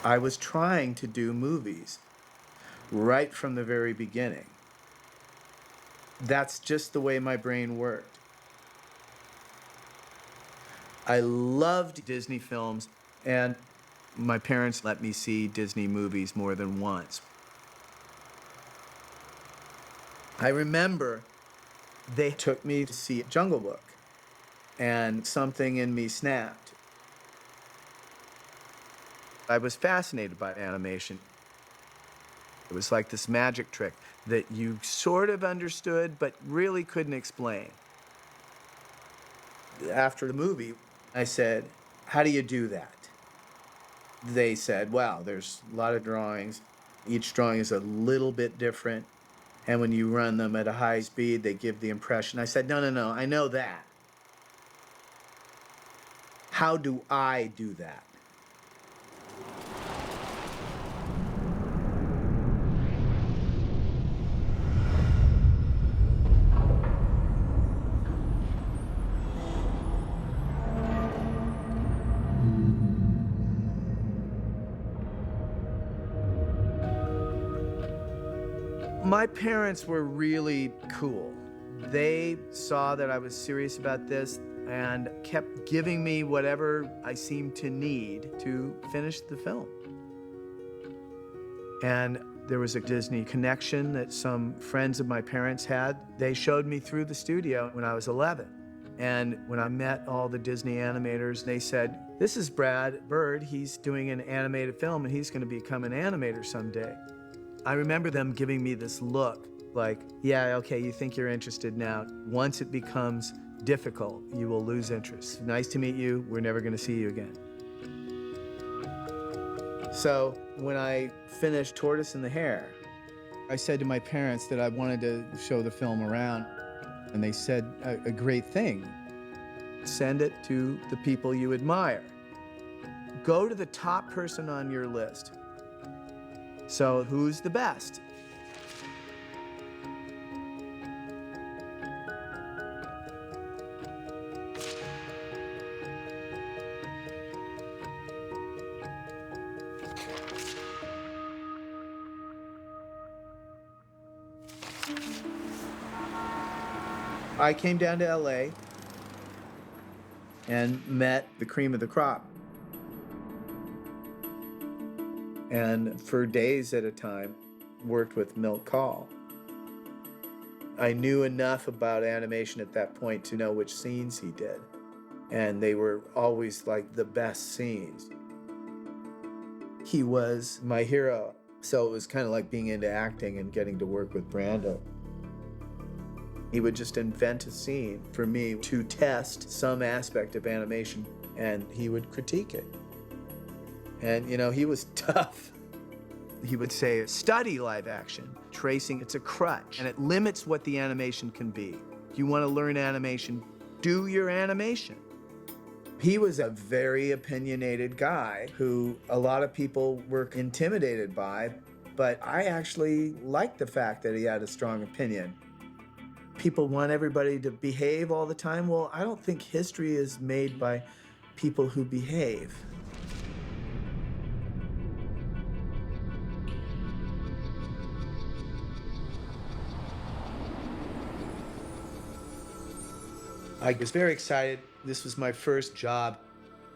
I was trying to do movies right from the very beginning. That's just the way my brain worked. I loved Disney films, and my parents let me see Disney movies more than once. I remember they took me to see Jungle Book, and something in me snapped. I was fascinated by animation. It was like this magic trick that you sort of understood but really couldn't explain. After the movie, I said, "How do you do that?" They said, "Well, there's a lot of drawings. Each drawing is a little bit different. And when you run them at a high speed, they give the impression." I said, no, I know that. How do I do that? My parents were really cool. They saw that I was serious about this and kept giving me whatever I seemed to need to finish the film. And there was a Disney connection that some friends of my parents had. They showed me through the studio when I was 11. And when I met all the Disney animators, they said, "This is Brad Bird. He's doing an animated film and he's going to become an animator someday." I remember them giving me this look like, "Yeah, okay, you think you're interested now. Once it becomes difficult, you will lose interest. Nice to meet you. We're never going to see you again." So when I finished Tortoise and the Hare, I said to my parents that I wanted to show the film around. And they said, a great thing. Send it to the people you admire. Go to the top person on your list. So who's the best? I came down to LA and met the cream of the crop. And for days at a time, worked with Milt Kahl. I knew enough about animation at that point to know which scenes he did. And they were always like the best scenes. He was my hero. So it was kind of like being into acting and getting to work with Brando. He would just invent a scene for me to test some aspect of animation, and he would critique it. And, you know, he was tough. He would say, study live action. Tracing, it's a crutch, and it limits what the animation can be. If you want to learn animation, do your animation. He was a very opinionated guy who a lot of people were intimidated by, but I actually liked the fact that he had a strong opinion. People want everybody to behave all the time. Well, I don't think history is made by people who behave. I was very excited. This was my first job.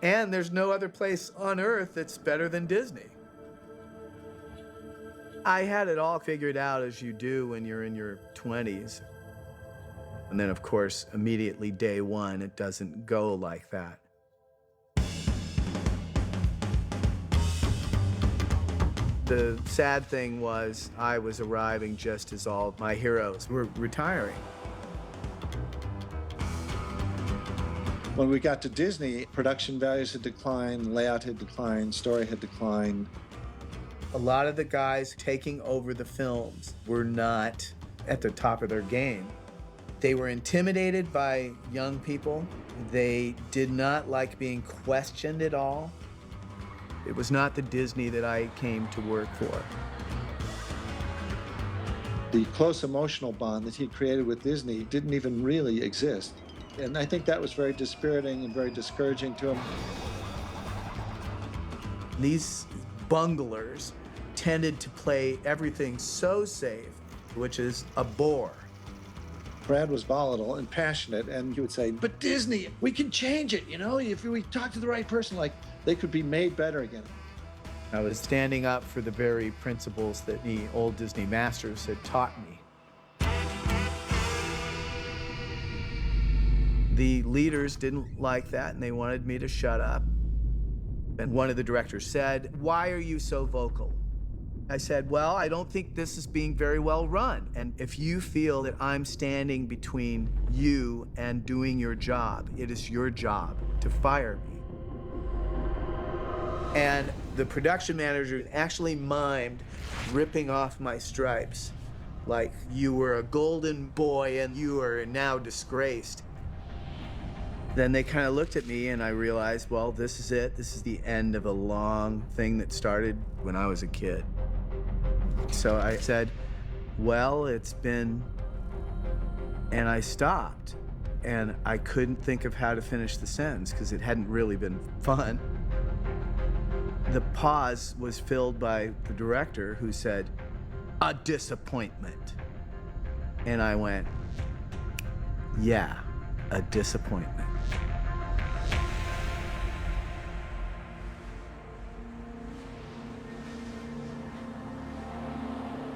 And there's no other place on earth that's better than Disney. I had it all figured out, as you do when you're in your 20s. And then, of course, immediately day one, it doesn't go like that. The sad thing was I was arriving just as all my heroes were retiring. When we got to Disney, production values had declined, layout had declined, story had declined. A lot of the guys taking over the films were not at the top of their game. They were intimidated by young people. They did not like being questioned at all. It was not the Disney that I came to work for. The close emotional bond that he created with Disney didn't even really exist. And I think that was very dispiriting and very discouraging to him. These bunglers tended to play everything so safe, which is a bore. Brad was volatile and passionate, and he would say, but Disney, we can change it, you know? If we talk to the right person, like, they could be made better again. I was standing up for the very principles that the old Disney masters had taught me. The leaders didn't like that, and they wanted me to shut up. And one of the directors said, "Why are you so vocal?" I said, "Well, I don't think this is being very well run. And if you feel that I'm standing between you and doing your job, it is your job to fire me." And the production manager actually mimed ripping off my stripes, like, "You were a golden boy and you are now disgraced." Then they kind of looked at me and I realized, well, this is it. This is the end of a long thing that started when I was a kid. So I said, well, it's been, and I stopped. And I couldn't think of how to finish the sentence because it hadn't really been fun. The pause was filled by the director who said, "A disappointment." And I went, yeah, a disappointment.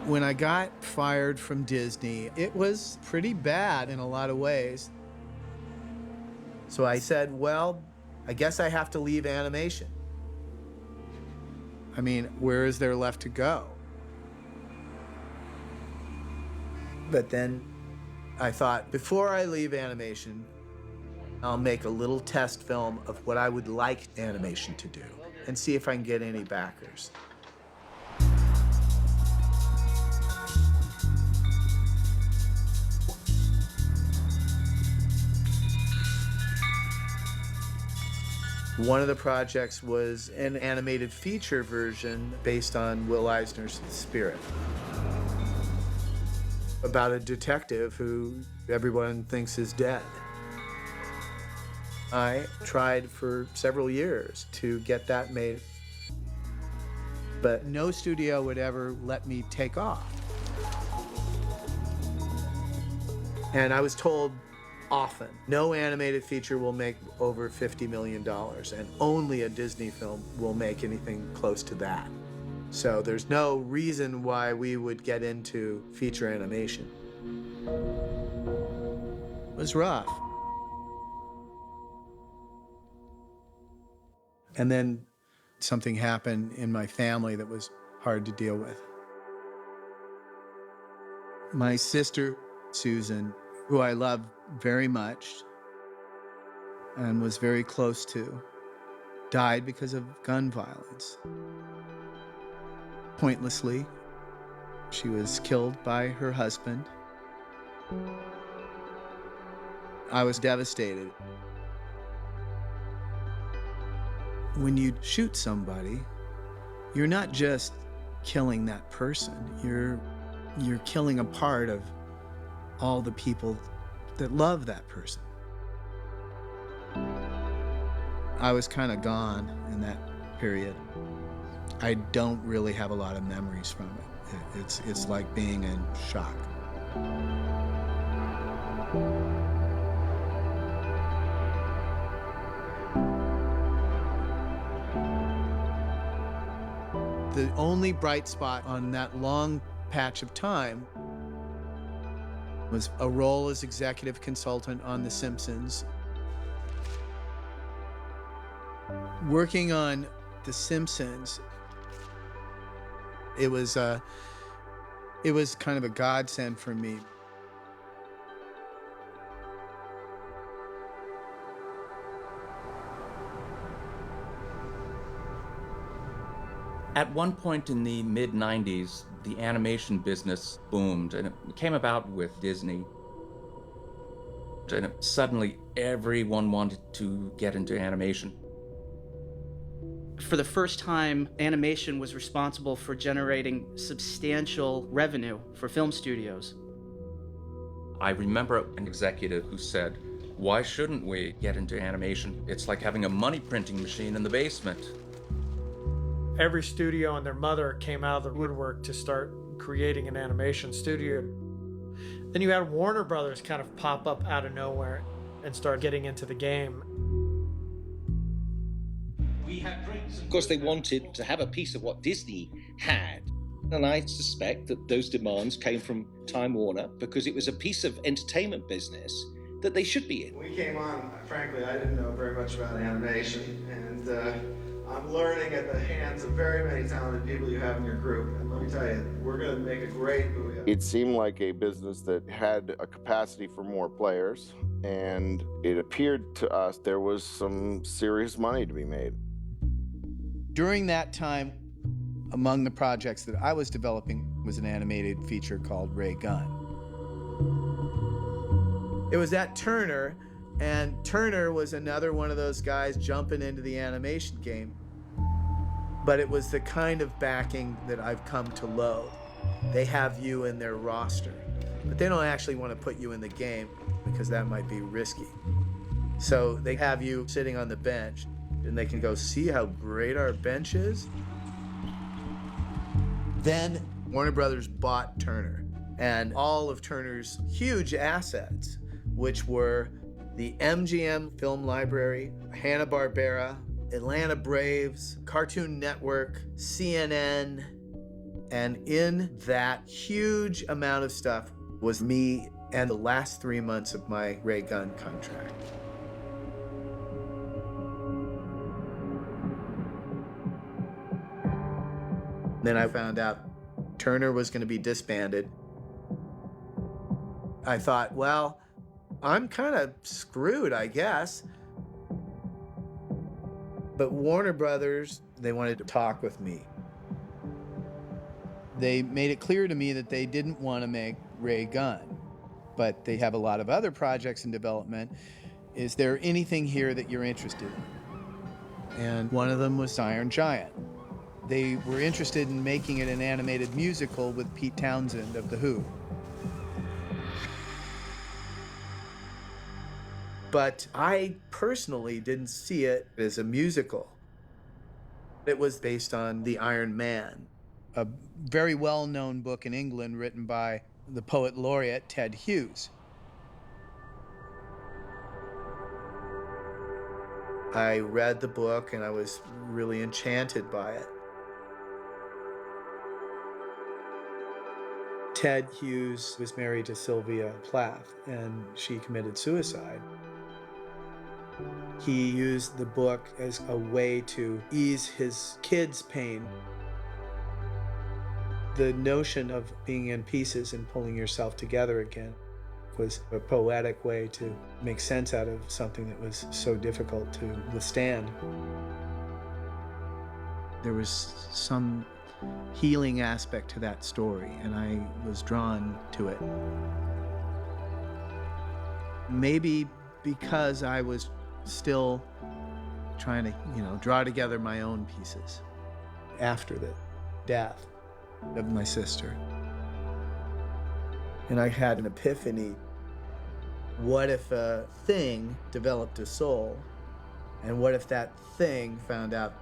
When I got fired from Disney, it was pretty bad in a lot of ways. So I said, well, I guess I have to leave animation. I mean, where is there left to go? But then I thought, before I leave animation, I'll make a little test film of what I would like animation to do and see if I can get any backers. One of the projects was an animated feature version based on Will Eisner's Spirit, about a detective who everyone thinks is dead. I tried for several years to get that made, but no studio would ever let me take off. And I was told often, no animated feature will make over $50 million, and only a Disney film will make anything close to that. So there's no reason why we would get into feature animation. It was rough. And then something happened in my family that was hard to deal with. My sister, Susan, who I love very much and was very close to, died because of gun violence. Pointlessly. She was killed by her husband. I was devastated. When you shoot somebody, you're not just killing that person. You're killing a part of all the people that love that person. I was kind of gone in that period. I don't really have a lot of memories from it. It's like being in shock. The only bright spot on that long patch of time was a role as executive consultant on The Simpsons. Working on The Simpsons, it was kind of a godsend for me. At one point in the mid-90s, the animation business boomed, and it came about with Disney. And suddenly, everyone wanted to get into animation. For the first time, animation was responsible for generating substantial revenue for film studios. I remember an executive who said, "Why shouldn't we get into animation? It's like having a money printing machine in the basement." Every studio and their mother came out of the woodwork to start creating an animation studio. Then you had Warner Brothers kind of pop up out of nowhere and start getting into the game. Of course, they wanted to have a piece of what Disney had. And I suspect that those demands came from Time Warner because it was a piece of entertainment business that they should be in. When we came on, frankly, I didn't know very much about animation, and I'm learning at the hands of very many talented people you have in your group. And let me tell you, we're going to make a great movie. It seemed like a business that had a capacity for more players, and it appeared to us there was some serious money to be made. During that time, among the projects that I was developing was an animated feature called Ray Gun. It was at Turner, and Turner was another one of those guys jumping into the animation game. But it was the kind of backing that I've come to loathe. They have you in their roster, but they don't actually want to put you in the game because that might be risky. So they have you sitting on the bench, and they can go, see how great our bench is? Then Warner Brothers bought Turner, and all of Turner's huge assets, which were the MGM Film Library, Hanna-Barbera, Atlanta Braves, Cartoon Network, CNN, and in that huge amount of stuff was me and the last 3 months of my Ray Gun contract. Then I found out Turner was going to be disbanded. I thought, well, I'm kind of screwed, I guess. But Warner Brothers, they wanted to talk with me. They made it clear to me that they didn't want to make Ray Gun, but they have a lot of other projects in development. Is there anything here that you're interested in? And one of them was Iron Giant. They were interested in making it an animated musical with Pete Townsend of The Who. But I personally didn't see it as a musical. It was based on The Iron Man, a very well-known book in England written by the poet laureate Ted Hughes. I read the book and I was really enchanted by it. Ted Hughes was married to Sylvia Plath, and she committed suicide. He used the book as a way to ease his kids' pain. The notion of being in pieces and pulling yourself together again was a poetic way to make sense out of something that was so difficult to withstand. There was some healing aspect to that story, and I was drawn to it. Maybe because I was still trying to, draw together my own pieces after the death of my sister. And I had an epiphany. What if a thing developed a soul? And what if that thing found out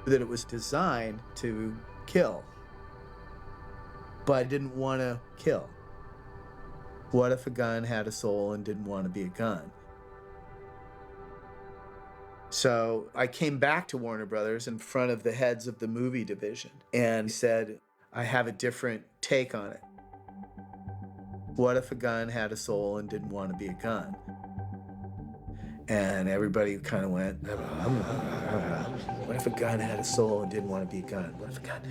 that it was designed to kill, but didn't want to kill? What if a gun had a soul and didn't want to be a gun? So I came back to Warner Brothers in front of the heads of the movie division and said, I have a different take on it. What if a gun had a soul and didn't want to be a gun? And everybody kind of went, what if a gun had a soul and didn't want to be a gun? What if a gun,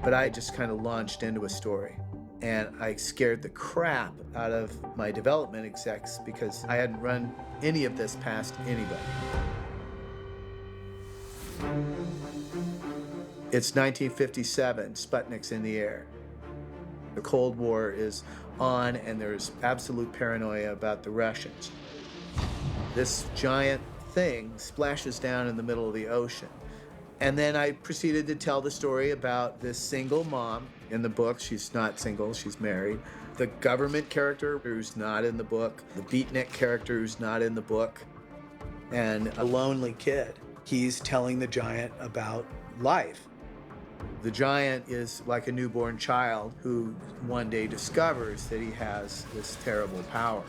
But I just kind of launched into a story. And I scared the crap out of my development execs because I hadn't run any of this past anybody. It's 1957, Sputnik's in the air. The Cold War is on, and there's absolute paranoia about the Russians. This giant thing splashes down in the middle of the ocean. And then I proceeded to tell the story about this single mom. In the book, she's not single, she's married. The government character who's not in the book, the beatnik character who's not in the book. and a lonely kid. He's telling the giant about life. The giant is like a newborn child who one day discovers that he has this terrible power.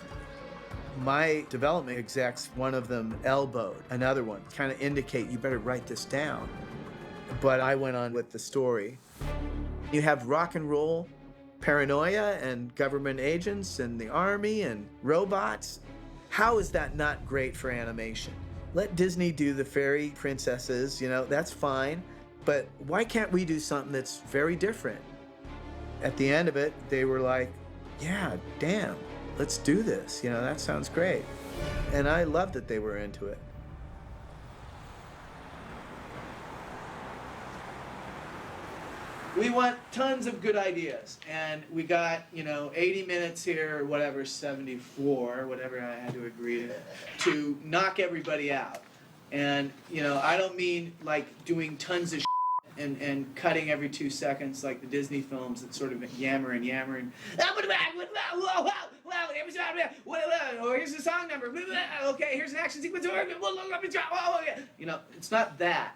My development execs, one of them elbowed another one, kind of indicate you better write this down. But I went on with the story. You have rock and roll paranoia and government agents and the army and robots. How is that not great for animation? Let Disney do the fairy princesses, that's fine. But why can't we do something that's very different? At the end of it, they were like, yeah, damn, let's do this. That sounds great. And I loved that they were into it. We want tons of good ideas. And we got, 80 minutes here, or whatever, 74, whatever I had to agree to knock everybody out. And, I don't mean like doing tons of and cutting every 2 seconds like the Disney films that sort of yammer and yammer and oh, here's the song number. Okay, here's an action sequence. It's not that.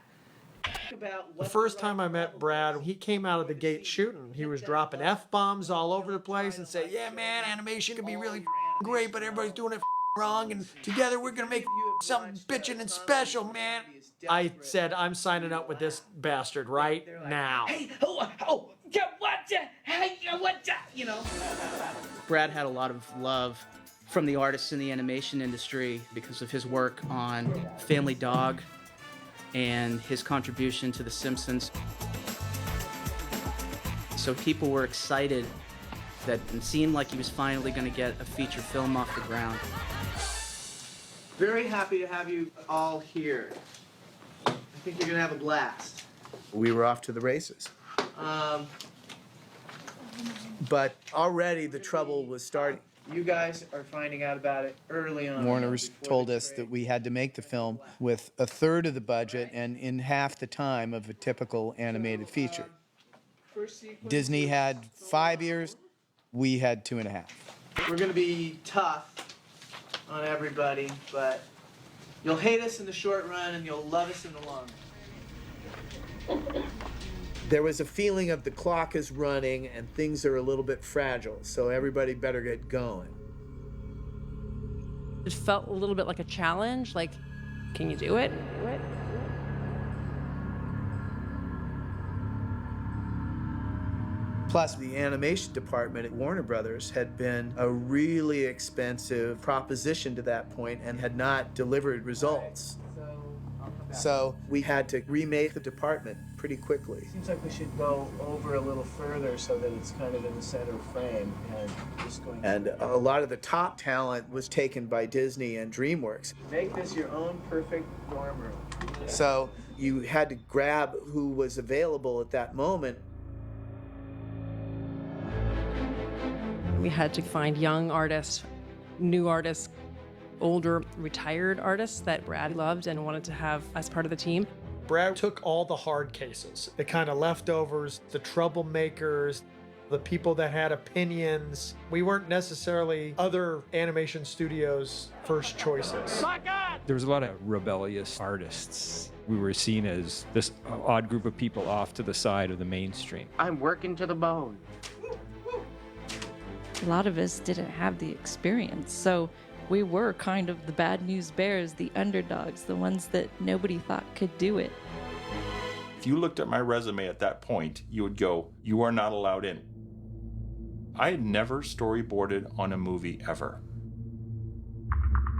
The first time I met Brad, he came out of the gate shooting. He was dropping F-bombs all over the place and say, yeah, man, animation can be really great, but everybody's doing it wrong, and together we're going to make something bitchin' and special, man. I said, I'm signing up with this bastard right now. Hey, Brad had a lot of love from the artists in the animation industry because of his work on Family Dog and his contribution to The Simpsons. So people were excited that it seemed like he was finally going to get a feature film off the ground. Very happy to have you all here. I think you're going to have a blast. We were off to the races. But already the trouble was starting. You guys are finding out about it early on. Warner told us that we had to make the film with a third of the budget and in half the time of a typical animated feature. Disney had 5 years, we had 2.5. We're going to be tough on everybody, but you'll hate us in the short run and you'll love us in the long run. There was a feeling of the clock is running and things are a little bit fragile, so everybody better get going. It felt a little bit like a challenge, like, can you do it? Plus, the animation department at Warner Brothers had been a really expensive proposition to that point and had not delivered results. So we had to remake the department pretty quickly. Seems like we should go over a little further so that it's kind of in the center frame and just going. And a lot of the top talent was taken by Disney and DreamWorks. Make this your own perfect dorm room. So you had to grab who was available at that moment. We had to find young artists, new artists, older retired artists that Brad loved and wanted to have as part of the team. Brad took all the hard cases, the kind of leftovers, the troublemakers, the people that had opinions. We weren't necessarily other animation studios' first choices. My God! There was a lot of rebellious artists. We were seen as this odd group of people off to the side of the mainstream. I'm working to the bone. A lot of us didn't have the experience, so we were kind of the bad news bears, the underdogs, the ones that nobody thought could do it. If you looked at my resume at that point, you would go, you are not allowed in. I had never storyboarded on a movie ever.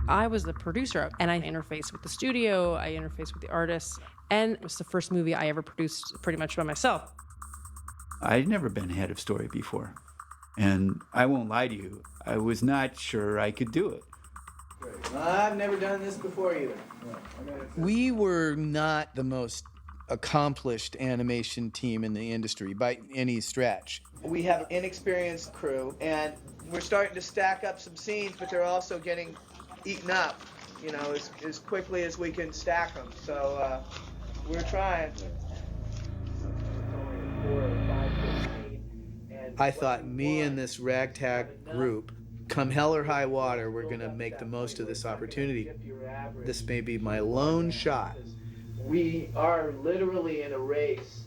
I was the producer, and I interfaced with the studio, I interfaced with the artists, and it was the first movie I ever produced pretty much by myself. I'd never been head of story before, and I won't lie to you, I was not sure I could do it. I've never done this before either. We were not the most accomplished animation team in the industry by any stretch. We have an inexperienced crew, and we're starting to stack up some scenes, but they're also getting eaten up, as quickly as we can stack them. So we're trying. I thought me and this ragtag group come hell or high water, we're going to make the most of this opportunity. This may be my lone shot. We are literally in a race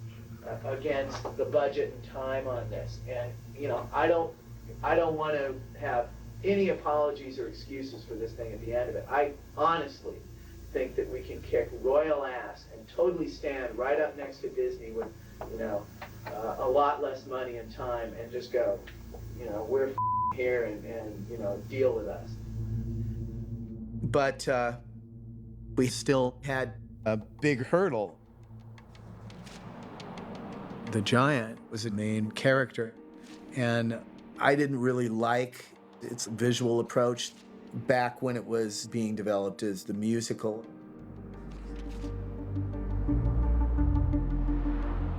against the budget and time on this. And, you know, I don't want to have any apologies or excuses for this thing at the end of it. I honestly think that we can kick royal ass and totally stand right up next to Disney with, you know, a lot less money and time and just go, you know, we're here and, you know, deal with us. But we still had a big hurdle. The giant was a main character, and I didn't really like its visual approach back when it was being developed as the musical.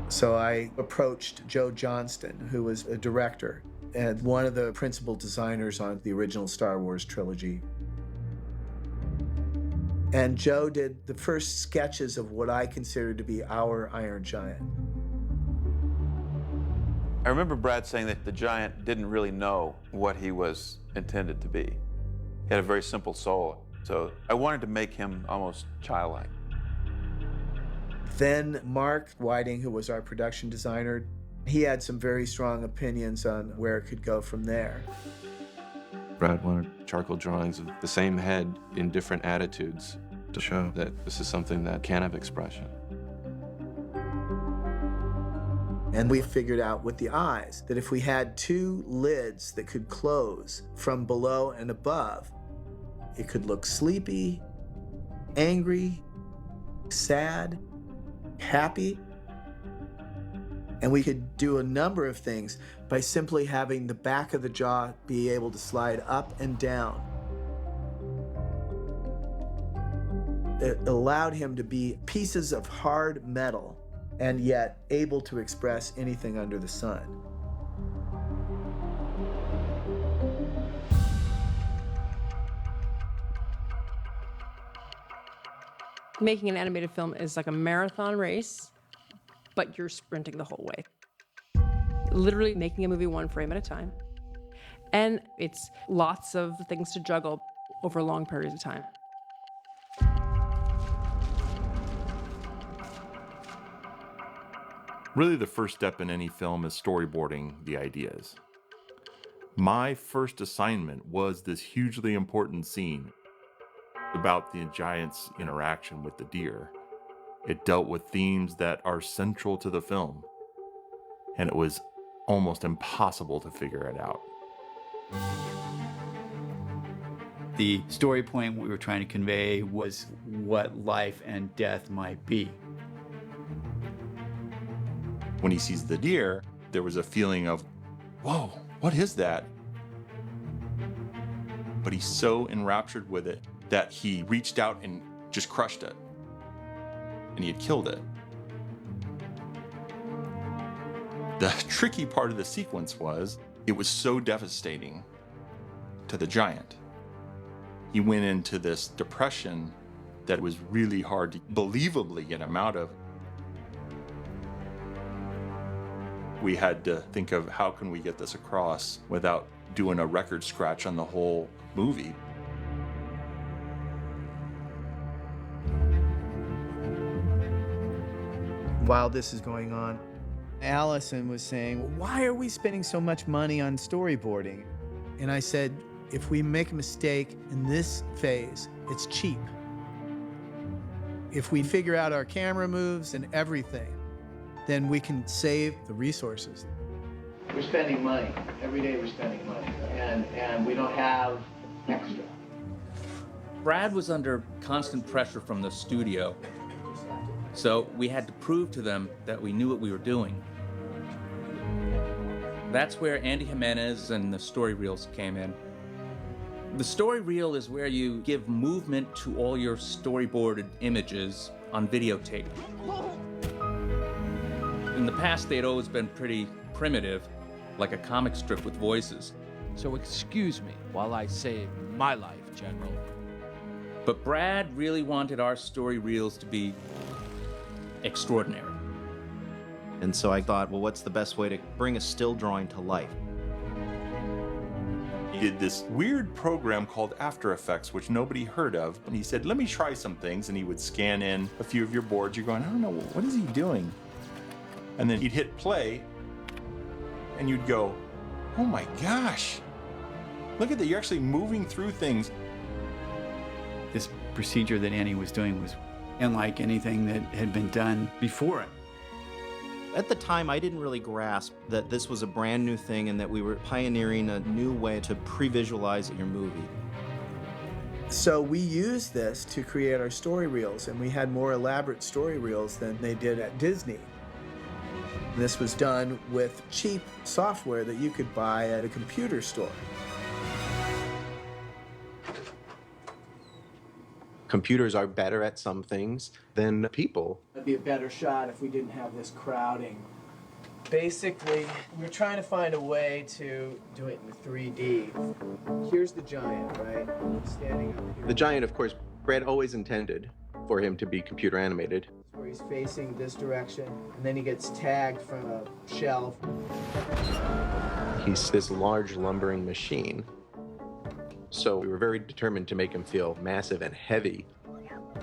So I approached Joe Johnston, who was a director and one of the principal designers on the original Star Wars trilogy. And Joe did the first sketches of what I considered to be our Iron Giant. I remember Brad saying that the giant didn't really know what he was intended to be. He had a very simple soul, so I wanted to make him almost childlike. Then Mark Whiting, who was our production designer, he had some very strong opinions on where it could go from there. Brad wanted charcoal drawings of the same head in different attitudes to show that this is something that can have expression. And we figured out with the eyes that if we had two lids that could close from below and above, it could look sleepy, angry, sad, happy. And we could do a number of things by simply having the back of the jaw be able to slide up and down. It allowed him to be pieces of hard metal and yet able to express anything under the sun. Making an animated film is like a marathon race, but you're sprinting the whole way. Literally making a movie one frame at a time. And it's lots of things to juggle over long periods of time. Really, the first step in any film is storyboarding the ideas. My first assignment was this hugely important scene about the giant's interaction with the deer. It dealt with themes that are central to the film, and it was almost impossible to figure it out. The story point we were trying to convey was what life and death might be. When he sees the deer, there was a feeling of, whoa, what is that? But he's so enraptured with it that he reached out and just crushed it. And he had killed it. The tricky part of the sequence was, it was so devastating to the giant. He went into this depression that was really hard to believably get him out of. We had to think of how can we get this across without doing a record scratch on the whole movie. While this is going on, Allison was saying, why are we spending so much money on storyboarding? And I said, if we make a mistake in this phase, it's cheap. If we figure out our camera moves and everything, then we can save the resources. We're spending money. Every day we're spending money. And we don't have extra. Brad was under constant pressure from the studio, so we had to prove to them that we knew what we were doing. That's where Andy Jimenez and the story reels came in. The story reel is where you give movement to all your storyboarded images on videotape. In the past, they'd always been pretty primitive, like a comic strip with voices. So excuse me while I save my life, General. But Brad really wanted our story reels to be extraordinary. And so I thought, well, what's the best way to bring a still drawing to life? He did this weird program called After Effects, which nobody heard of. And he said, let me try some things. And he would scan in a few of your boards. You're going, I don't know, what is he doing? And then he'd hit play, and you'd go, oh my gosh, look at that, you're actually moving through things. This procedure that Annie was doing was unlike anything that had been done before it. At the time, I didn't really grasp that this was a brand new thing and that we were pioneering a new way to pre-visualize your movie. So we used this to create our story reels, and we had more elaborate story reels than they did at Disney. This was done with cheap software that you could buy at a computer store. Computers are better at some things than people. It'd be a better shot if we didn't have this crowding. Basically, we're trying to find a way to do it in 3D. Here's the giant, right? Standing up here. The giant, of course, Brad always intended for him to be computer animated. Where he's facing this direction, and then he gets tagged from a shelf. He's this large lumbering machine. So we were very determined to make him feel massive and heavy.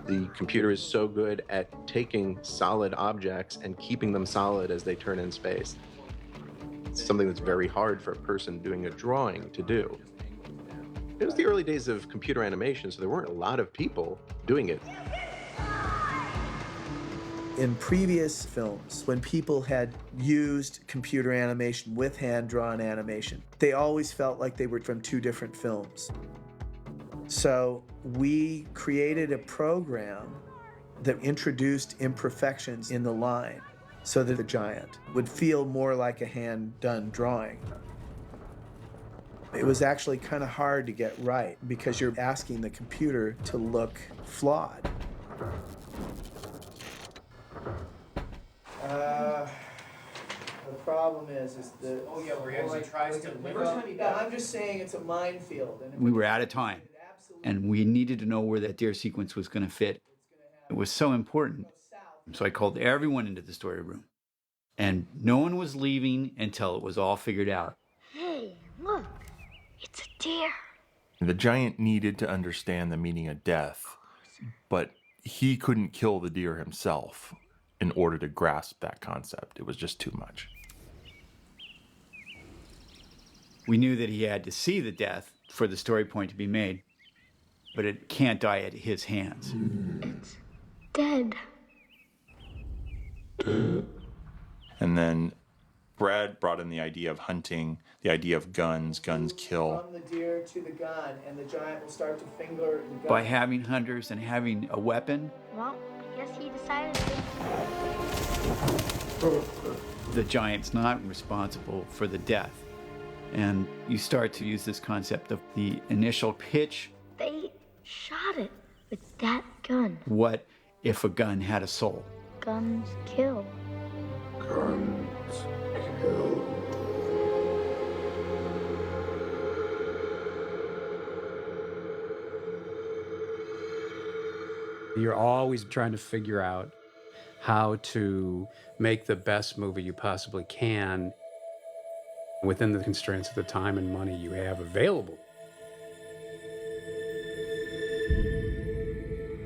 The computer is so good at taking solid objects and keeping them solid as they turn in space. It's something that's very hard for a person doing a drawing to do. It was the early days of computer animation, so there weren't a lot of people doing it. In previous films, when people had used computer animation with hand-drawn animation, they always felt like they were from two different films. So we created a program that introduced imperfections in the line so that the giant would feel more like a hand-done drawing. It was actually kind of hard to get right because you're asking the computer to look flawed. The problem is the... Oh yeah, where he actually tries to... I'm just saying it's a minefield. And We were out of time, and we needed to know where that deer sequence was going to fit. It was so important. So I called everyone into the story room, and no one was leaving until it was all figured out. Hey, look, it's a deer. The giant needed to understand the meaning of death, but he couldn't kill the deer himself in order to grasp that concept. It was just too much. We knew that he had to see the death for the story point to be made, but it can't die at his hands. It's dead. And then Brad brought in the idea of hunting, the idea of guns kill. From the deer to the gun, and the giant will start to finger the gun. By having hunters and having a weapon, Well, I guess he decided to. the giant's not responsible for the death. And you start to use this concept of the initial pitch. They shot it with that gun. What if a gun had a soul? Guns kill. Guns kill. You're always trying to figure out how to make the best movie you possibly can within the constraints of the time and money you have available.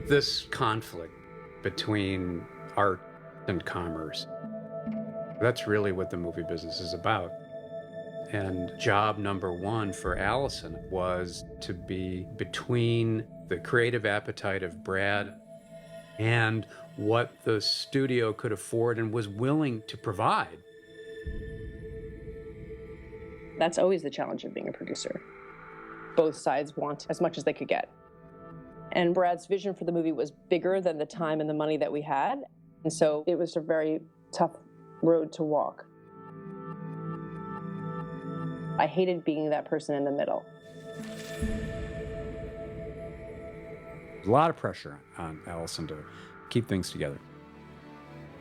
This conflict between art and commerce, that's really what the movie business is about. And job number one for Allison was to be between the creative appetite of Brad and what the studio could afford and was willing to provide. That's always the challenge of being a producer. Both sides want as much as they could get. And Brad's vision for the movie was bigger than the time and the money that we had. And so it was a very tough road to walk. I hated being that person in the middle. A lot of pressure on Allison to keep things together.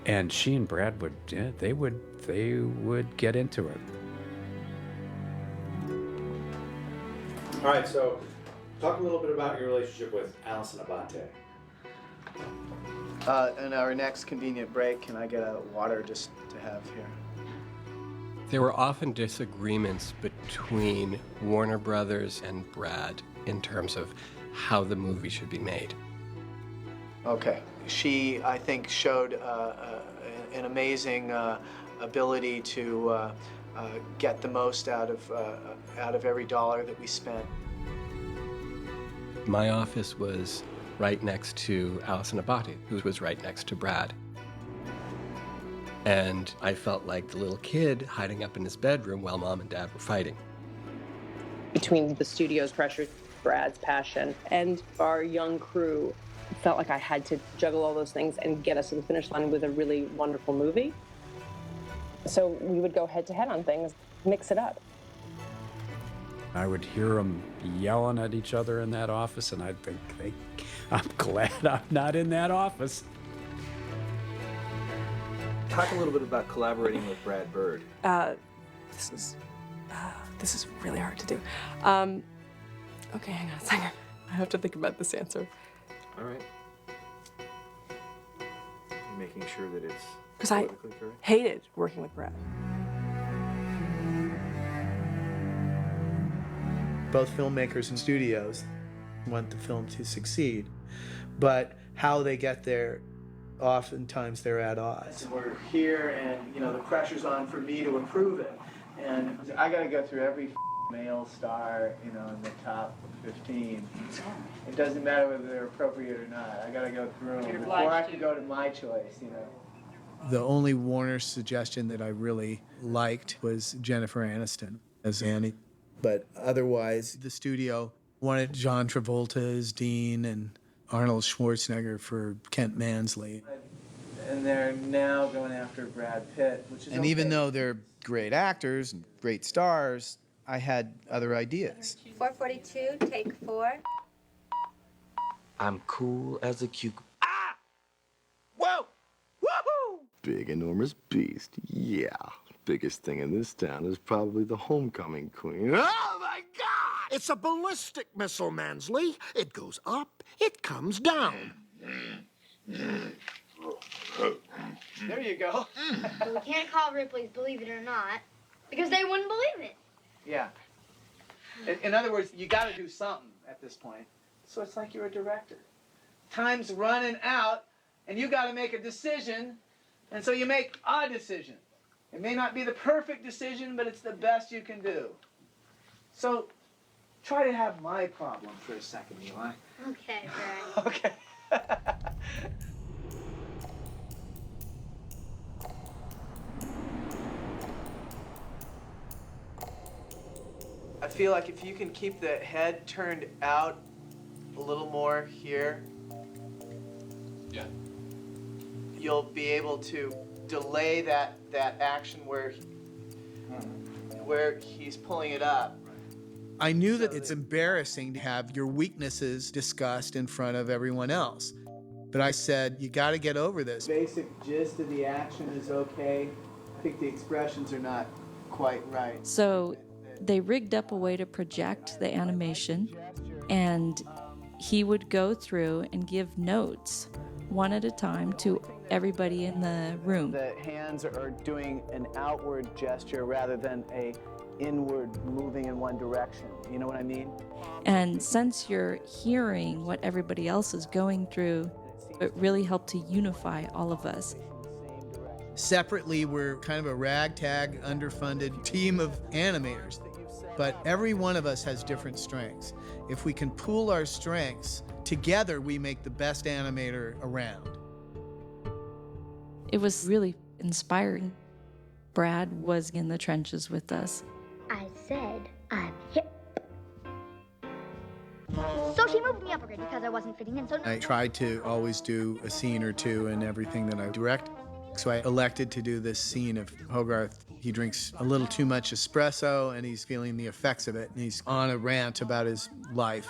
And she and Brad would, they would get into it. All right, so talk a little bit about your relationship with Allison Abate. In our next convenient break, can I get a water just to have here? There were often disagreements between Warner Brothers and Brad in terms of how the movie should be made. Okay. She, I think, showed an amazing ability to get the most out of every dollar that we spent. My office was right next to Alison Abati, who was right next to Brad. And I felt like the little kid hiding up in his bedroom while Mom and Dad were fighting. Between the studio's pressure, Brad's passion, and our young crew, it felt like I had to juggle all those things and get us to the finish line with a really wonderful movie. So we would go head to head on things, mix it up. I would hear them yelling at each other in that office, and I'd think, I'm glad I'm not in that office. Talk a little bit about collaborating with Brad Bird. This is really hard to do. Okay, hang on a second. I have to think about this answer. All right. You're making sure that it's Because I politically correct? hated working with Brad. Both filmmakers and studios want the film to succeed, but how they get there, oftentimes they're at odds. We're here and, the pressure's on for me to approve it. And I gotta go through every male star, in the top 15. It doesn't matter whether they're appropriate or not. I gotta go through them before I can go to my choice, The only Warner suggestion that I really liked was Jennifer Aniston as Annie. But otherwise, the studio wanted John Travolta as Dean and Arnold Schwarzenegger for Kent Mansley. And they're now going after Brad Pitt, which is And even though they're great actors and great stars, I had other ideas. 442, take 4. I'm cool as a cucumber. Whoa! Woohoo! Big, enormous beast. Yeah. Biggest thing in this town is probably the homecoming queen. Oh, my God! It's a ballistic missile, Mansley. It goes up, it comes down. There you go. But we can't call Ripley's Believe It or Not because they wouldn't believe it. Yeah. In other words, you got to do something at this point. So it's like you're a director. Time's running out, and you got to make a decision, and so you make a decision. It may not be the perfect decision, but it's the best you can do. So try to have my problem for a second, Eli. Okay, Brad. Okay. I feel like if you can keep the head turned out a little more here, you'll be able to delay that action where he's pulling it up. I knew that it's embarrassing to have your weaknesses discussed in front of everyone else. But I said, you got to get over this. Basic gist of the action is okay. I think the expressions are not quite right. So they rigged up a way to project the animation, and he would go through and give notes one at a time to everybody in the room. The hands are doing an outward gesture rather than a inward moving in one direction. You know what I mean? And since you're hearing what everybody else is going through, it really helped to unify all of us. Separately, we're kind of a ragtag, underfunded team of animators, but every one of us has different strengths. If we can pool our strengths, together we make the best animator around. It was really inspiring. Brad was in the trenches with us. I said I'm hip. So she moved me up a grade because I wasn't fitting in. So I try to always do a scene or two in everything that I direct. So I elected to do this scene of Hogarth. He drinks a little too much espresso and he's feeling the effects of it. And he's on a rant about his life.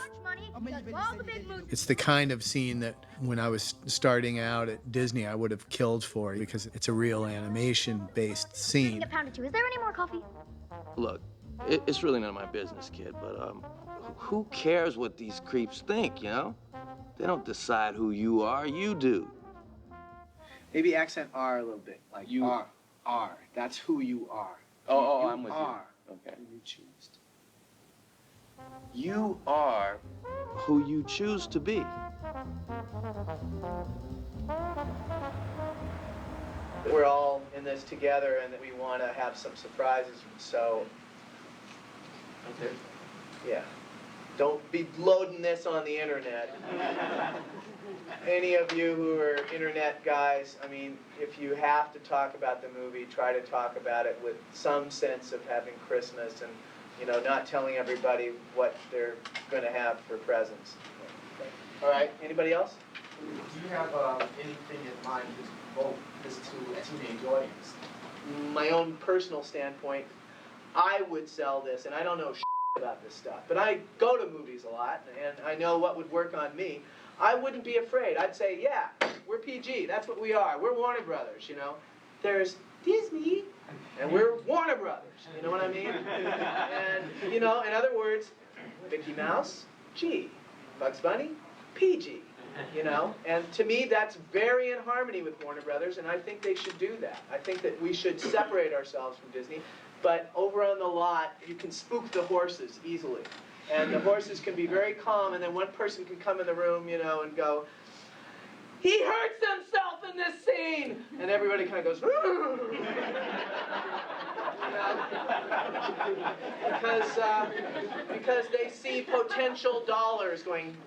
It's the kind of scene that when I was starting out at Disney, I would have killed for because it's a real animation-based scene. Is there any more coffee? Look, it's really none of my business, kid, but who cares what these creeps think, you know? They don't decide who you are, you do. Maybe accent R a little bit, like you are. That's who you are. Oh, I'm with you. Okay. Who you choose. You are who you choose to be. We're all in this together, and we want to have some surprises. So, Okay. yeah, don't be loading this on the internet. Any of you who are internet guys, I mean, if you have to talk about the movie, try to talk about it with some sense of having Christmas and, you know, not telling everybody what they're going to have for presents. All right, anybody else? Do you have anything in mind to promote this to a teenage audience? My own personal standpoint, I would sell this, and I don't know about this stuff, but I go to movies a lot, and I know what would work on me. I wouldn't be afraid. I'd say, yeah, we're PG. That's what we are. We're Warner Brothers, you know. There's Disney, and we're Warner Brothers. You know what I mean? And, you know, in other words, Mickey Mouse, G. Bugs Bunny, PG. You know, and to me that's very in harmony with Warner Brothers, and I think they should do that. I think that we should separate ourselves from Disney, but over on the lot you can spook the horses easily, and the horses can be very calm, and then one person can come in the room, you know, and go, "He hurts himself in this scene," and everybody kind of goes, you know, because they see potential dollars going.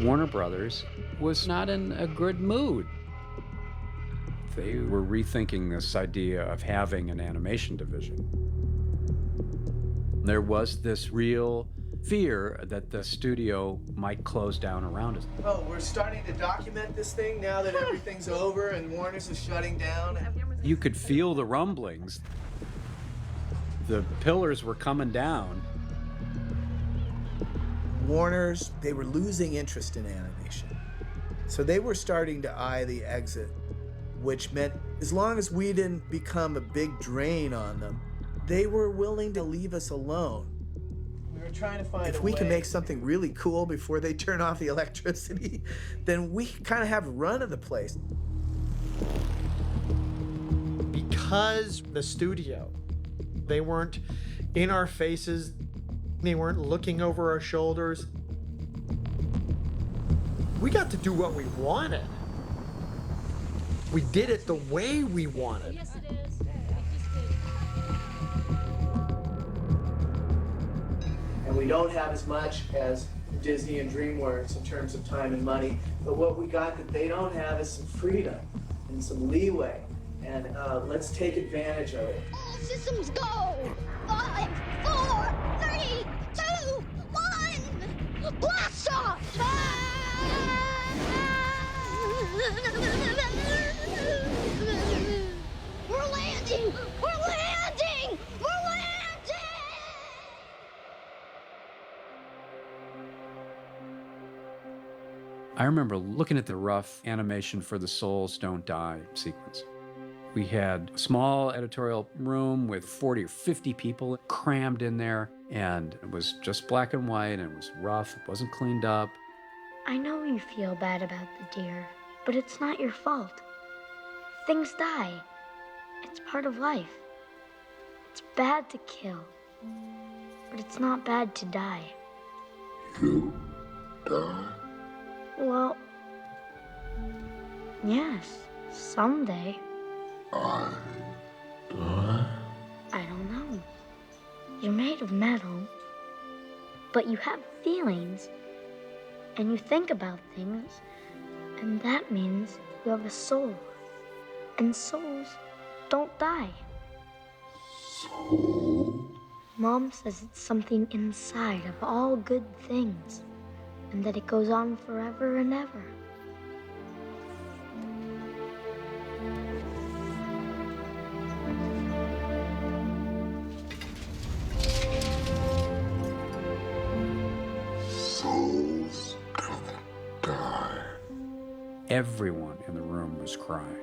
Warner Brothers was not in a good mood. They were rethinking this idea of having an animation division. There was this real fear that the studio might close down around us. Oh, we're starting to document this thing now that everything's over and Warner's is shutting down. You could feel the rumblings. The pillars were coming down. Warner's, they were losing interest in animation. So they were starting to eye the exit, which meant as long as we didn't become a big drain on them, they were willing to leave us alone. We were trying to find If a we way. can make something really cool before they turn off the electricity, then we kind of have run of the place. Because the studio, they weren't in our faces, they weren't looking over our shoulders. We got to do what we wanted. We did it the way we wanted. Yes, it is. And we don't have as much as Disney and DreamWorks in terms of time and money, but what we got that they don't have is some freedom and some leeway, and let's take advantage of it. All systems go! 5, 4, 3, 2, 1! Blast off! We're landing! We're landing! We're landing! I remember looking at the rough animation for the Souls Don't Die sequence. We had a small editorial room with 40 or 50 people crammed in there, and it was just black and white, and it was rough, it wasn't cleaned up. I know you feel bad about the deer, but it's not your fault. Things die. It's part of life. It's bad to kill, but it's not bad to die. You die? Well, yes, someday. I die? I don't know. You're made of metal, but you have feelings, and you think about things, and that means you have a soul. And souls don't die. Soul? Mom says it's something inside of all good things, and that it goes on forever and ever. Souls don't die. Everyone in the room was crying.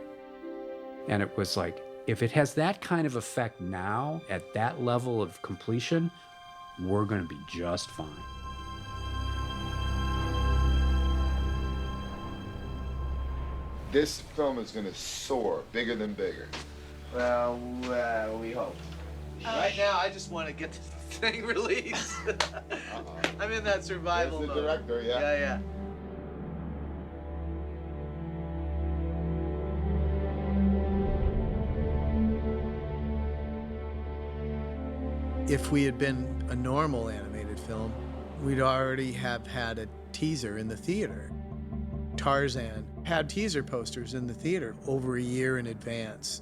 And it was like, if it has that kind of effect now, at that level of completion, we're going to be just fine. This film is going to soar bigger than bigger. Well, we hope. Right now, I just want to get this thing released. I'm in that survival There's the mode. director, yeah. Yeah. If we had been a normal animated film, we'd already have had a teaser in the theater. Tarzan had teaser posters in the theater over a year in advance.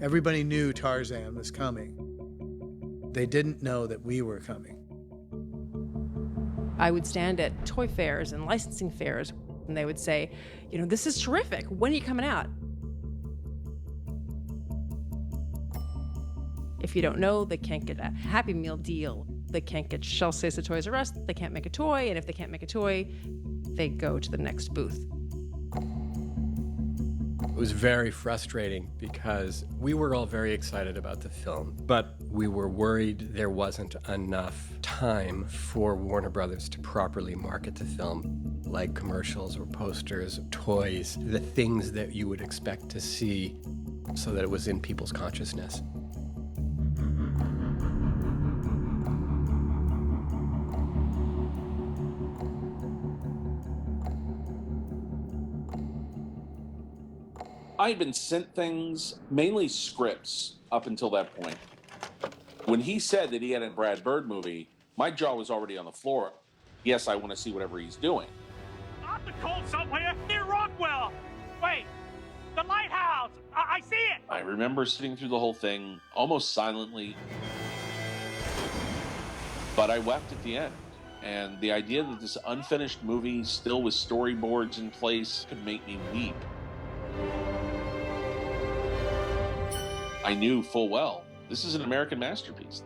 Everybody knew Tarzan was coming. They didn't know that we were coming. I would stand at toy fairs and licensing fairs, and they would say, you know, this is terrific. When are you coming out? If you don't know, they can't get a Happy Meal deal. They can't get shelf space at Toys R Us. They can't make a toy. And if they can't make a toy, they go to the next booth. It was very frustrating because we were all very excited about the film, but we were worried there wasn't enough time for Warner Brothers to properly market the film, like commercials or posters, toys, the things that you would expect to see so that it was in people's consciousness. I had been sent things, mainly scripts, up until that point. When he said that he had a Brad Bird movie, my jaw was already on the floor. Yes, I want to see whatever he's doing. Off the cold somewhere near Rockwell. Wait, the lighthouse. I see it. I remember sitting through the whole thing almost silently, but I wept at the end. And the idea that this unfinished movie, still with storyboards in place, could make me weep. I knew full well, this is an American masterpiece.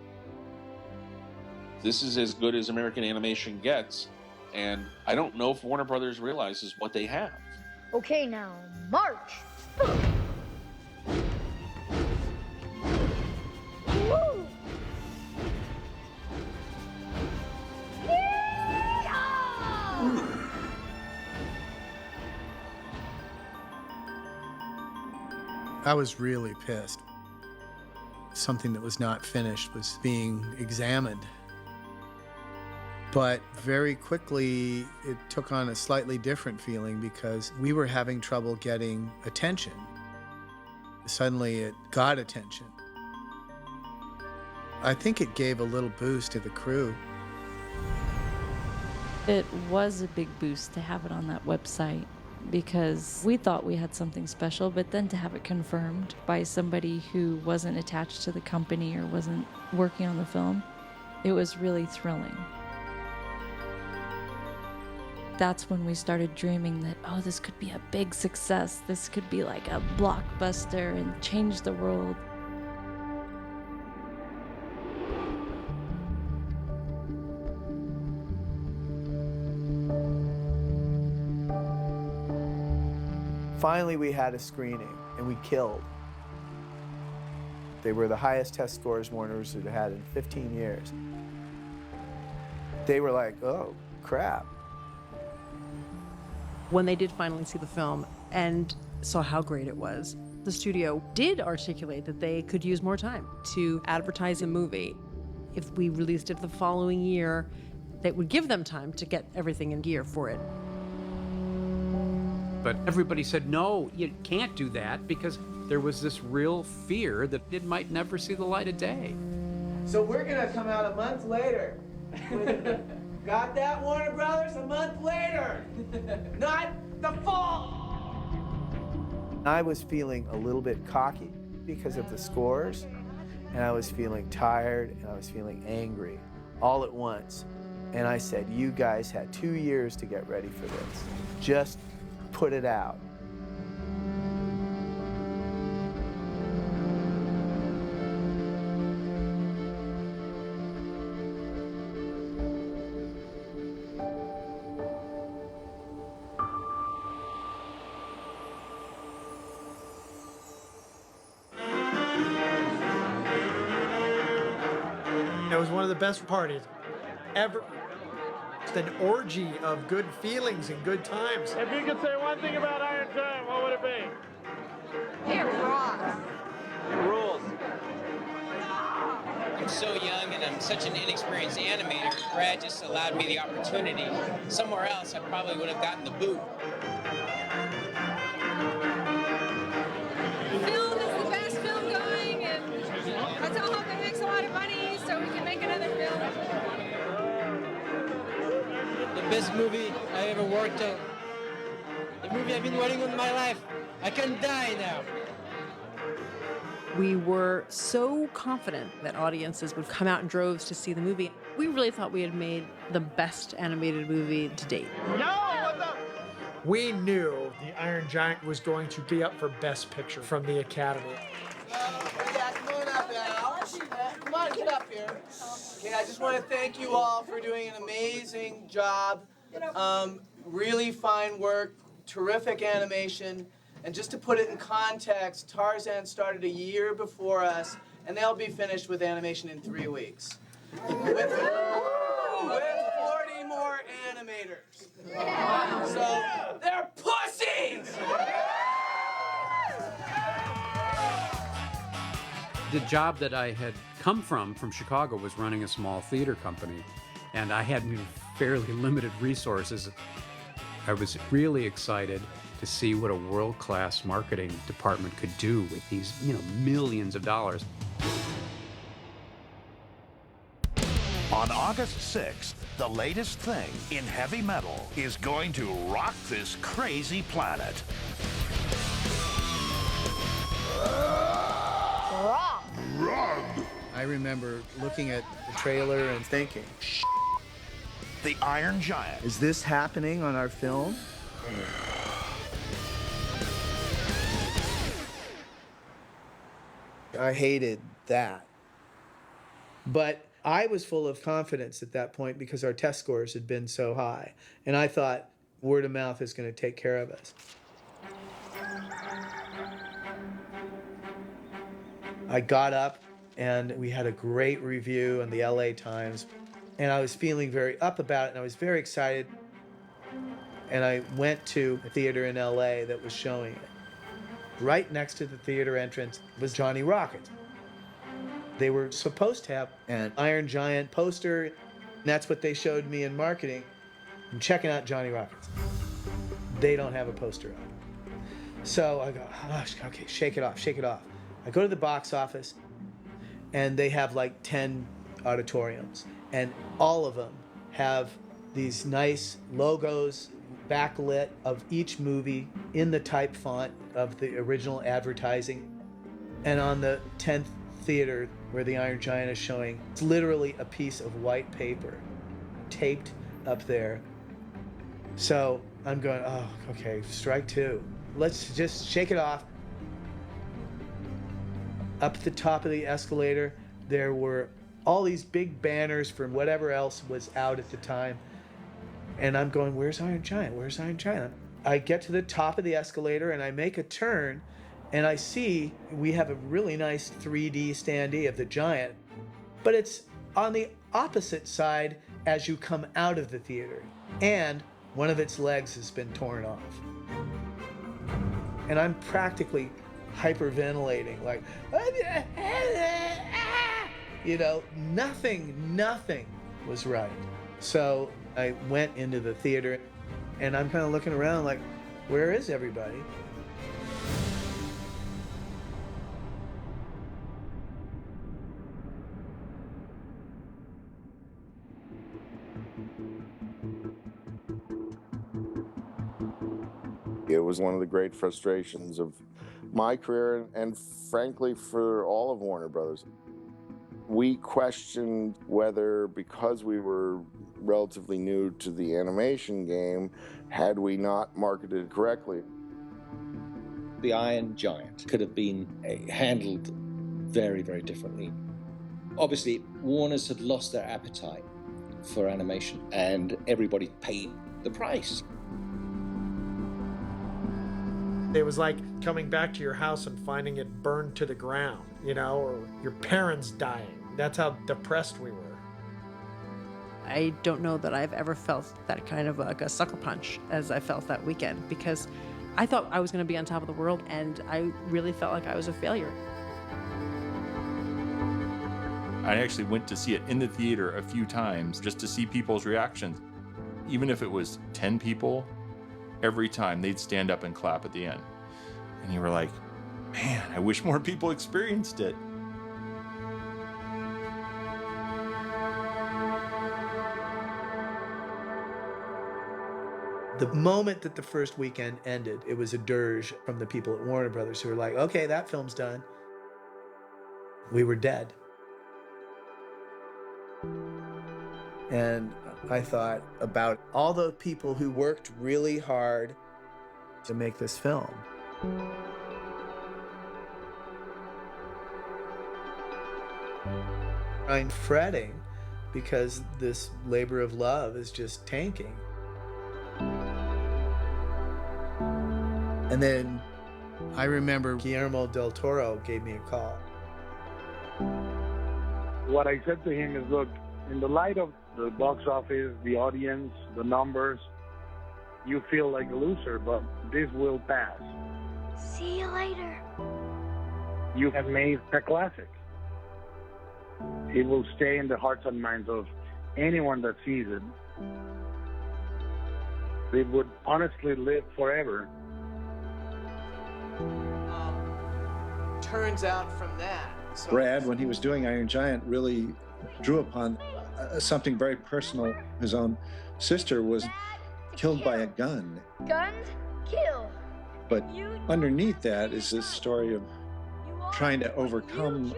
This is as good as American animation gets, and I don't know if Warner Brothers realizes what they have. Okay, now, march! Woo! I was really pissed. Something that was not finished was being examined. But very quickly, it took on a slightly different feeling because we were having trouble getting attention. Suddenly, it got attention. I think it gave a little boost to the crew. It was a big boost to have it on that website because we thought we had something special, but then to have it confirmed by somebody who wasn't attached to the company or wasn't working on the film, it was really thrilling. That's when we started dreaming that, oh, this could be a big success. This could be like a blockbuster and change the world. Finally, we had a screening, and we killed. They were the highest test scores Warner's had had in 15 years. They were like, oh, crap. When they did finally see the film and saw how great it was, the studio did articulate that they could use more time to advertise a movie. If we released it the following year, that would give them time to get everything in gear for it. But everybody said, no, you can't do that, because there was this real fear that it might never see the light of day. So we're gonna come out a month later. Got that, Warner Brothers? A month later. Not the fall. I was feeling a little bit cocky because of the scores, and I was feeling tired, and I was feeling angry all at once. And I said, you guys had 2 years to get ready for this. Just put it out. of the best parties ever. Just an orgy of good feelings and good times. If you could say one thing about Iron Giant, what would it be? It rocks. It rules. I'm so young and I'm such an inexperienced animator. Brad just allowed me the opportunity. Somewhere else, I probably would have gotten the boot. Film is the best film going, and let's all hope it makes a lot of money so we can make another film. The best movie I ever worked on. The movie I've been waiting on my life. I can die now. We were so confident that audiences would come out in droves to see the movie. We really thought we had made the best animated movie to date. No! What the? We knew the Iron Giant was going to be up for Best Picture from the Academy. Yeah, come on up now. Come on, get up here. Okay, I just want to thank you all for doing an amazing job. Really fine work, terrific animation. And just to put it in context, Tarzan started a year before us, and they'll be finished with animation in 3 weeks. With 40 more animators. So, they're pussies! The job that I had come from Chicago was running a small theater company, and I had fairly limited resources. I was really excited to see what a world-class marketing department could do with these, millions of dollars. On August 6th, the latest thing in heavy metal is going to rock this crazy planet. Run! I remember looking at the trailer and thinking, The Iron Giant. is this happening on our film? I hated that. But I was full of confidence at that point because our test scores had been so high. And I thought word of mouth is going to take care of us. I got up and we had a great review in the LA Times. And I was feeling very up about it and I was very excited. And I went to a theater in LA that was showing it. Right next to the theater entrance was Johnny Rocket. They were supposed to have an Iron Giant poster, and that's what they showed me in marketing. I'm checking out Johnny Rockets. They don't have a poster up. So I go, oh, okay, shake it off, shake it off. I go to the box office, and they have like 10 auditoriums, and all of them have these nice logos backlit of each movie in the type font of the original advertising. And on the 10th theater where the Iron Giant is showing, it's literally a piece of white paper taped up there. So I'm going, oh, okay, strike two. Let's just shake it off. Up at the top of the escalator, there were all these big banners from whatever else was out at the time. And I'm going, where's Iron Giant? Where's Iron Giant? I get to the top of the escalator and I make a turn and I see we have a really nice 3D standee of the Giant, but it's on the opposite side as you come out of the theater. And one of its legs has been torn off. And I'm practically hyperventilating, like, nothing was right. So I went into the theater and I'm kind of looking around like, where is everybody? It was one of the great frustrations of my career and frankly for all of Warner Brothers. We questioned whether, because we were relatively new to the animation game, had we not marketed correctly. The Iron Giant could have been handled very, very differently. Obviously, Warner's had lost their appetite for animation and everybody paid the price. It was like coming back to your house and finding it burned to the ground, or your parents dying. That's how depressed we were. I don't know that I've ever felt that kind of like a sucker punch as I felt that weekend, because I thought I was going to be on top of the world, and I really felt like I was a failure. I actually went to see it in the theater a few times just to see people's reactions. Even if it was 10 people, every time they'd stand up and clap at the end. And you were like, man, I wish more people experienced it. The moment that the first weekend ended, it was a dirge from the people at Warner Brothers who were like, okay, that film's done. We were dead. And I thought about all the people who worked really hard to make this film. I'm fretting because this labor of love is just tanking. And then I remember Guillermo del Toro gave me a call. What I said to him is, look, in the light of the box office, the audience, the numbers, you feel like a loser, but this will pass. See you later. You have made a classic. It will stay in the hearts and minds of anyone that sees it. It would honestly live forever. Turns out from that. So Brad, when he was doing Iron Giant, really drew upon something very personal. His own sister was killed by a gun. Guns kill. But underneath that is this story of trying to overcome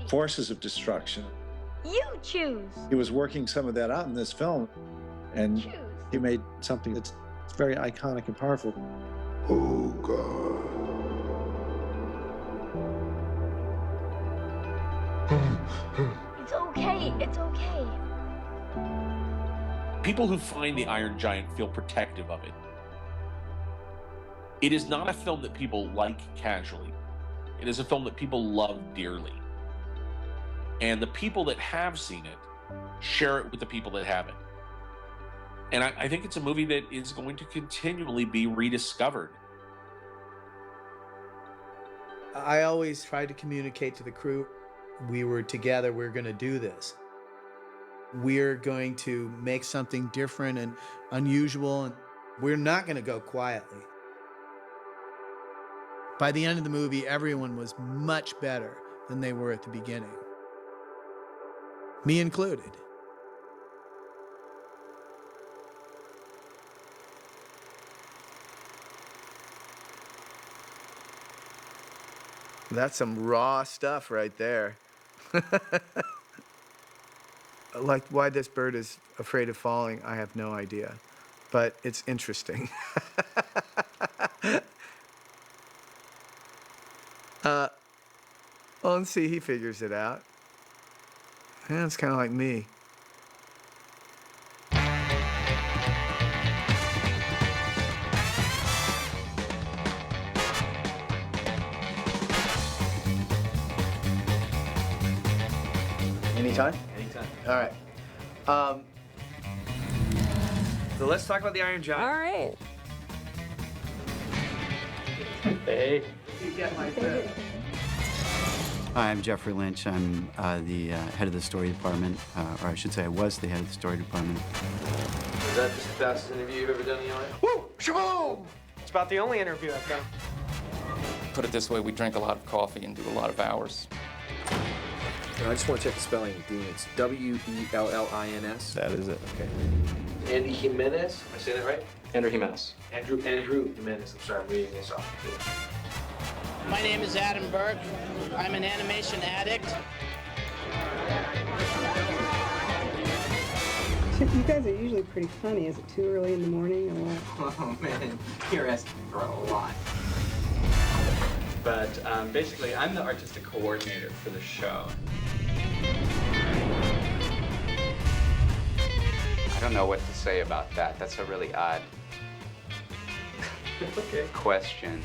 forces of destruction. You choose. He was working some of that out in this film, and he made something that's very iconic and powerful. Oh, God. It's okay. It's okay. People who find The Iron Giant feel protective of it. It is not a film that people like casually. It is a film that people love dearly. And the people that have seen it share it with the people that haven't. And I think it's a movie that is going to continually be rediscovered. I always tried to communicate to the crew, we were together, we're going to do this. We're going to make something different and unusual, and we're not going to go quietly. By the end of the movie, everyone was much better than they were at the beginning. Me included. That's some raw stuff right there. Like why this bird is afraid of falling, I have no idea. But it's interesting. Well, let's see, he figures it out. Yeah, it's kind of like me. Anytime? Anytime. All right. So let's talk about the Iron Giant. All right. Hey. You get my friend. Hi, I'm Jeffrey Lynch. I'm the head of the story department, or I should say I was the head of the story department. Is that just the fastest interview you've ever done in your life? Woo! Shaboom! It's about the only interview I've done. Put it this way, we drink a lot of coffee and do a lot of hours. I just want to check the spelling of Dean. It's W-E-L-L-I-N-S. That is it. Okay. Andy Jimenez. Am I saying that right? Andrew Jimenez. Andrew Jimenez. I'm sorry, I'm reading this off. My name is Adam Burke. I'm an animation addict. You guys are usually pretty funny. Is it too early in the morning or what? Oh man, you're asking for a lot. But basically, I'm the artistic coordinator for the show. I don't know what to say about that. That's a really odd question.